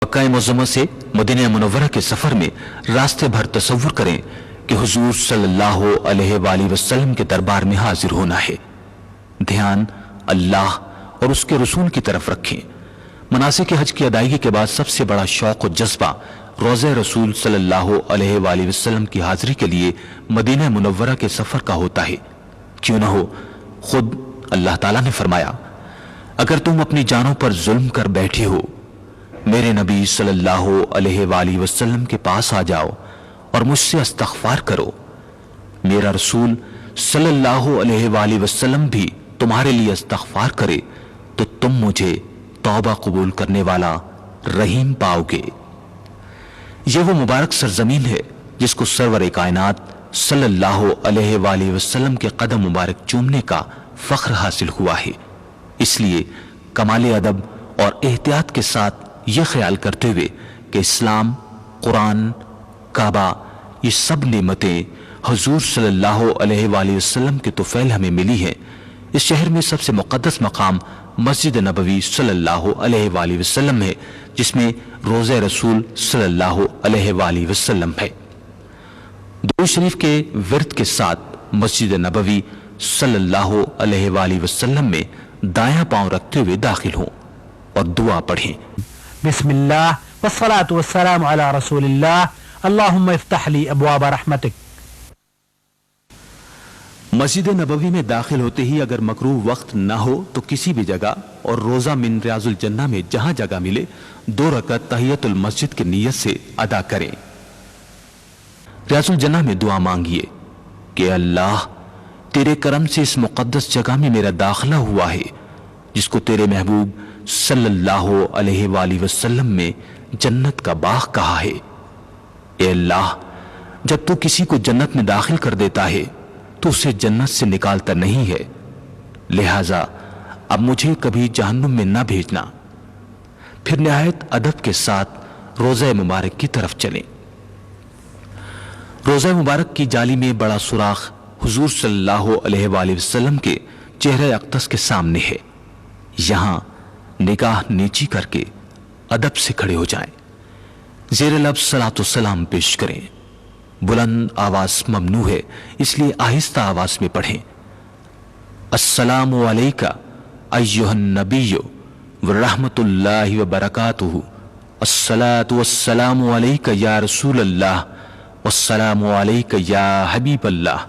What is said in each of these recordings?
मक्का मुअज़्ज़मा से Medina Munawwara के सफर में रास्ते भर तसव्वुर करें कि हुजूर सल्लल्लाहु अलैहि वसल्लम के दरबार में हाजिर होना है। ध्यान अल्लाह और उसके रसूल की तरफ रखें। मनासिक हज की अदायगी के बाद सबसे बड़ा शौक और जज्बा रोज़े रसूल सल्लल्लाहु अलैहि वसल्लम की हाजिरी के लिए मदीना मुनव्वरा के सफर का होता है। क्यों न हो, खुद अल्लाह ताला ने फरमाया, अगर तुम अपनी जानों पर जुल्म कर बैठे हो, मेरे नबी सल्लल्लाहु अलैहि वसल्लम के पास आ जाओ और मुझसे इस्तग़फ़ार करो। मेरा रसूल सल्लल्लाहु अलैहि वसल्लम भी तुम्हारे लिए इस्तग़फ़ार करे तो तुम मुझे तौबा कबूल करने वाला रहीम पाओगे। यह वो मुबारक सरजमीन है जिसको सरवर कायनात सल्लल्लाहु अलैहि वसल्लम के कदम मुबारक चूमने का फख्र हासिल हुआ है। इसलिए कमाल अदब और एहतियात के साथ यह ख्याल करते हुए कि इस्लाम, कुरान, काबा, ये सब नेमतें हुजूर सल्लल्लाहु अलैहि वसल्लम के तुफैल हमें मिली है। इस शहर में सबसे मुक़द्दस मकाम मस्जिद नबवी सल्लल्लाहु अलैहि वसल्लम है, जिसमें रोज़े रसूल सल्लल्लाहु अलैहि वसल्लम है। दुरूद शरीफ के विर्द के साथ मस्जिद नबवी सल्लल्लाहु अलैहि वसल्लम में दायां पांव रखते हुए दाखिल हों और दुआ पढ़ें। बिस्मिल्लाह वस्सलातु वस्सलामु अला रसूलिल्लाह, अल्लाहुम्मा इफ्तह ली अब्वाब रहमतिक। मस्जिद नबवी में दाखिल होते ही अगर मकरूह वक्त ना हो तो किसी भी जगह और रोजा मिन रियाजुल जन्ना में जहां जगह मिले 2 रकअत तहियतुल मस्जिद की नीयत से अदा करें। रियाजुल जन्ना में दुआ मांगिए कि अल्लाह, तेरे करम से इस मुकद्दस जगह में मेरा दाखिला हुआ है जिसको तेरे महबूब सल्लल्लाहु अलैहि वसल्लम में जन्नत का बाग कहा है। ए अल्लाह, जब तू किसी को जन्नत में दाखिल कर देता है तो उसे जन्नत से निकालता नहीं है, लिहाजा अब मुझे कभी जहन्नुम में ना भेजना। फिर निहायत अदब के साथ रोज़ा मुबारक की तरफ चलें। रोज़ा मुबारक की जाली में बड़ा सुराख हुजूर सल्लल्लाहु अलैहि वसल्लम के चेहरे अक़दस के सामने है। यहां निगाह नीची करके अदब से खड़े हो जाएं। ज़ेर लब्ज़ सलातो सलाम पेश करें। बुलंद आवाज ममनू है, इसलिए आहिस्ता आवाज में पढ़ें। अस्सलामु अलैका अय्युहन नबिय्यु व रहमतुल्लाहि व बरकातुहु, अस्सलातु वस्सलामु अलैका या रसूलल्लाह, वस्सलामु अलैका या हबीबल्लाह।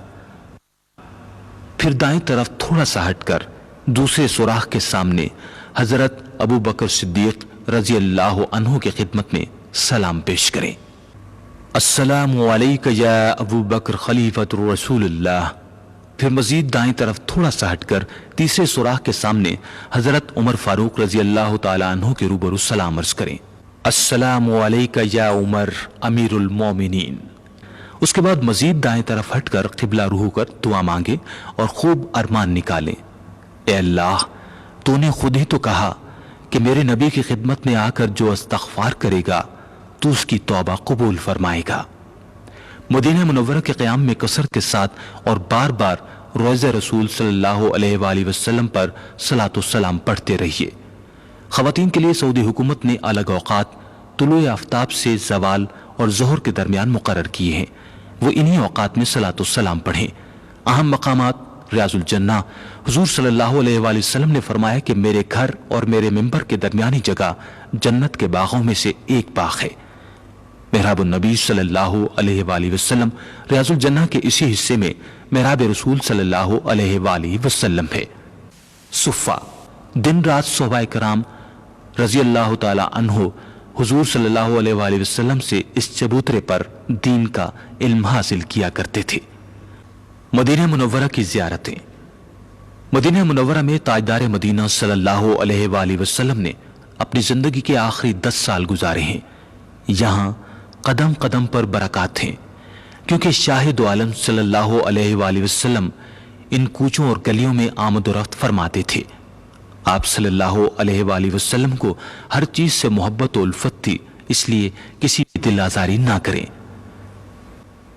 फिर दाएं तरफ थोड़ा सा हटकर दूसरे सुराख के सामने हजरत अबू बकर सिद्दीक रजी अल्लाह अन्हु की खिदमत में सलाम पेश करें। अस्सलामु अलैका या अबू बकर खलीफतुर रसूलुल्लाह। फिर मजीद दाएं तरफ थोड़ा सा हटकर तीसरे सुराख के सामने हजरत उमर फारूक रजी अल्लाह ताला अन्हु के रूबरू सलाम अर्ज करें। अस्सलामु अलैका या उमर अमीरुल मोमिनीन। उसके बाद मजीद दाएं तरफ हटकर क़िबला रूह कर दुआ मांगे और खूब अरमान निकालें। ए अल्लाह, तूने खुद ही तो कहा कि मेरे नबी की खिदमत में आकर जो इस्तग़फ़ार करेगा तो उसकी तौबा कबूल फरमाएगा। मदीना मुनव्वरा के क़याम में कसरत के साथ और बार बार रोज़े रसूल सल्लल्लाहु अलैहि वसल्लम पर सलातो सलाम पढ़ते रहिए। ख़वातीन के लिए सऊदी हुकूमत ने अलग औक़ात तुलूए आफ्ताब से ज़वाल और ज़ोहर के दरमियान मुक़र्रर किए हैं। वो इन्हीं औक़ात में सलातो सलाम पढ़ें। अहम मकामात रियाजुल जन्ना, हुजूर सल्लल्लाहु अलैहि वसल्लम ने फरमाया कि मेरे घर और मेरे मिंबर के दरमियानी जगह जन्नत के बागों में से एक बाग है। मेहराब नबी सल्लल्लाहु अलैहि वसल्लम रियाजुल जन्ना के इसी हिस्से में मेहराब रसूल सल्लल्लाहु अलैहि वसल्लम है। सुफ़ा, दिन रात सहाबाए किराम रजी अल्लाह ताला अन्हु हुजूर सल्लल्लाहु अलैहि वसल्लम से इस चबूतरे पर दीन का इल्म हासिल किया करते थे। मदीना मुनव्वरा की ज़ियारतें। मदीना मुनव्वरा में ताजदार मदीना सल्लल्लाहु अलैहि वसल्लम ने अपनी जिंदगी के आखिरी 10 साल गुजारे हैं। यहाँ कदम कदम पर बरक़ात हैं, क्योंकि शाहिद आलम सल्लल्लाहु अलैहि वसल्लम इन कूचों और गलियों में आमद रफ्त फरमाते थे। आप सल्लल्लाहु अलैहि वसल्लम को हर चीज से मोहब्बत और उल्फत थी, इसलिए किसी भी दिल आजारी ना करें।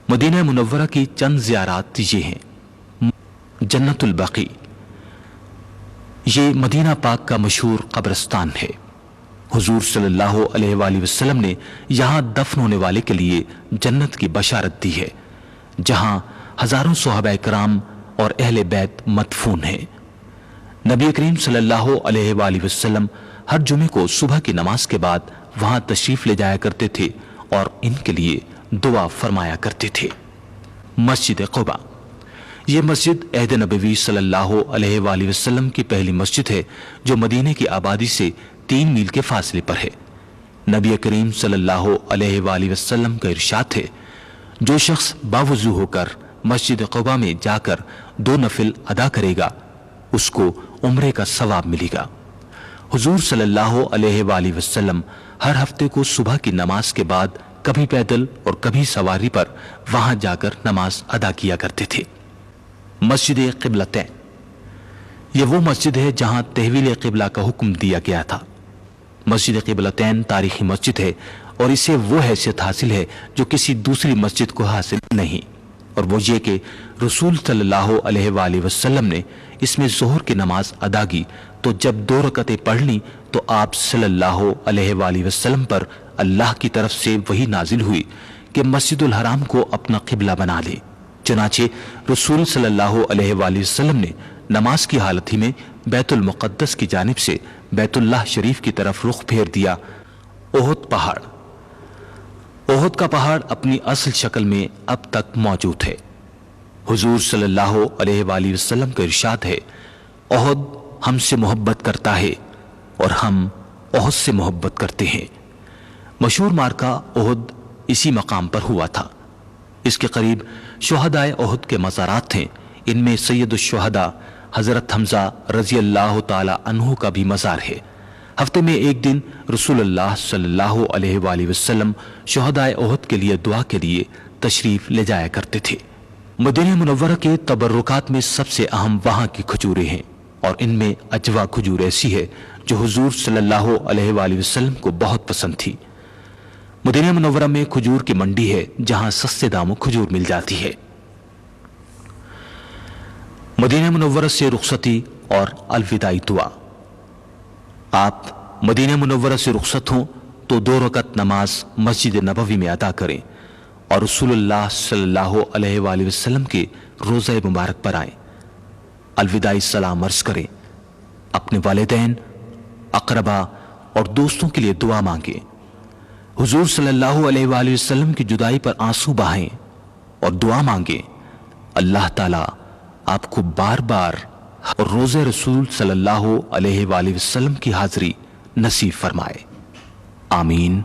मदीना मुनव्वरा की चंद ज़ियारात ये हैं। जन्नतुल बकी, ये मदीना पाक का मशहूर कब्रिस्तान है। حضور صلی اللہ علیہ وآلہ وسلم نے یہاں دفن ہونے والے کے لیے جنت کی بشارت دی ہے، جہاں ہزاروں صحابہ کرام اور اہل بیت مدفون ہیں۔ نبی کریم صلی اللہ علیہ وآلہ وسلم ہر جمعے کو صبح کی نماز کے بعد وہاں تشریف لے جایا کرتے تھے اور ان کے لیے دعا فرمایا کرتے تھے۔ مسجد قباء، یہ مسجد عہد نبوی صلی اللہ علیہ وآلہ وسلم کی پہلی مسجد ہے جو مدینے کی آبادی سے 3 میل کے فاصلے پر ہے۔ نبی کریم صلی اللہ علیہ وآلہ وسلم کا ارشاد ہے، جو شخص باوضو ہو کر مسجد قباء میں جا کر 2 نفل ادا کرے گا اس کو عمرے کا ثواب ملے گا۔ حضور صلی اللہ علیہ وآلہ وسلم ہر ہفتے کو صبح کی نماز کے بعد کبھی پیدل اور کبھی سواری پر وہاں جا کر نماز ادا کیا کرتے تھے۔ مسجد قبلتین، یہ وہ مسجد ہے جہاں تحویل قبلہ کا حکم دیا گیا تھا۔ مسجد قبلتین تاریخی مسجد ہے اور اسے وہ حیثیت حاصل ہے جو کسی دوسری مسجد کو حاصل نہیں، اور وہ یہ کہ رسول صلی اللہ علیہ وآلہ وسلم نے اس میں ظہر کی نماز ادا کی تو جب 2 رکعتیں پڑھ لیں تو آپ صلی اللہ علیہ وآلہ وسلم پر اللہ کی طرف سے وحی نازل ہوئی کہ مسجد الحرام کو اپنا قبلہ بنا لے۔ چنانچہ رسول صلی اللہ علیہ وآلہ وسلم نے نماز کی حالت ہی میں بیت المقدس کی جانب سے بیت اللہ شریف کی طرف رخ پھیر دیا۔ احد پہاڑ، احد کا پہاڑ اپنی اصل شکل میں اب تک موجود ہے۔ حضور صلی اللہ علیہ وآلہ وسلم کا ارشاد ہے، احد ہم سے محبت کرتا ہے اور ہم احد سے محبت کرتے ہیں۔ مشہور مارکہ احد اسی مقام پر ہوا تھا۔ اس کے قریب شہدائے احد کے مزارات تھے، ان میں سید الشہداء حضرت حمزہ رضی اللہ تعالی عنہ کا بھی مزار ہے۔ ہفتے میں ایک دن رسول اللہ صلی اللہ علیہ وآلہ وسلم شہدائے احد کے لیے دعا کے لیے تشریف لے جایا کرتے تھے۔ مدینہ منورہ کے تبرکات میں سب سے اہم وہاں کی کھجوریں ہیں، اور ان میں اجوا کھجور ایسی ہے جو حضور صلی اللہ علیہ وآلہ وسلم کو بہت پسند تھی۔ مدینہ منورہ میں کھجور کی منڈی ہے جہاں سستے داموں کھجور مل جاتی ہے۔ مدینہ منورہ سے رخصتی اور الوداعی دعا۔ آپ مدینہ منورہ سے رخصت ہوں تو 2 رکعت نماز مسجد نبوی میں ادا کریں اور رسول اللہ صلی اللہ علیہ وآلہ وسلم کے روضہ مبارک پر آئیں، الوداعی سلام عرض کریں، اپنے والدین، اقربا اور دوستوں کے لیے دعا مانگیں، حضور صلی اللہ علیہ وآلہ وسلم کی جدائی پر آنسو بہائیں اور دعا مانگیں، اللہ تعالیٰ آپ کو بار بار اور روزہ رسول صلی اللہ علیہ وآلہ وسلم کی حاضری نصیب فرمائے، آمین۔